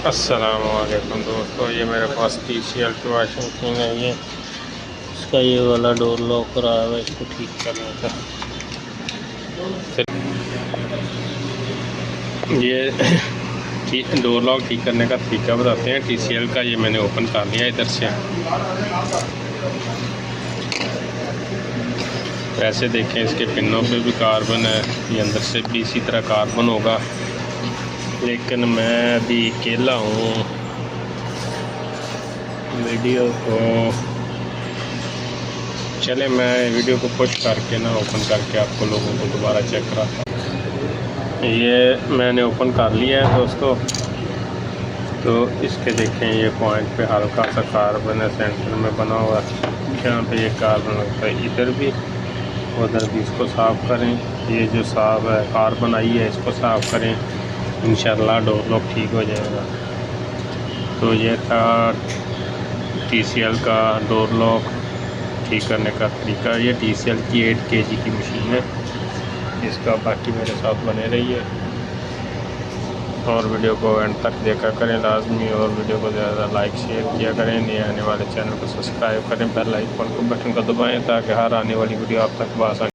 अस्सलाम वालेकुम दोस्तों, ये मेरे पास TCL की वाशिंग मशीन है। ये इसका ये वाला डोर लॉक खराब है, इसको ठीक करने का। ये डोर लॉक ठीक करने का तरीका बताते हैं। TCL का ये मैंने ओपन कर लिया इधर से। वैसे देखें इसके पिनों पे भी कार्बन है, ये अंदर से भी इसी तरह कार्बन होगा, लेकिन मैं अभी अकेला हूँ। वीडियो को चले मैं वीडियो को पुश करके ना ओपन करके आपको लोगों को दोबारा चेक कराता हूँ। ये मैंने ओपन कर लिया है दोस्तों। तो इसके देखें ये पॉइंट पे हल्का सा कार्बन है, सेंटर में बना हुआ है। यहाँ पे ये कार्बन लगता है, इधर भी उधर भी। इसको साफ़ करें, ये जो साफ है कार्बन आई है इसको साफ़ करें, इंशाल्लाह डोर लॉक ठीक हो जाएगा। तो ये था TCL का डोर लॉक ठीक करने का तरीका। ये TCL की 8 kg की मशीन है। इसका बाकी मेरे साथ बने रहिए और वीडियो को एंड तक देखा करें लाजमी, और वीडियो को ज़्यादा लाइक शेयर किया करें। नए आने वाले चैनल को सब्सक्राइब करें, बेल आइकन को बटन को दबाएं ताकि हर आने वाली वीडियो आप तक आसानी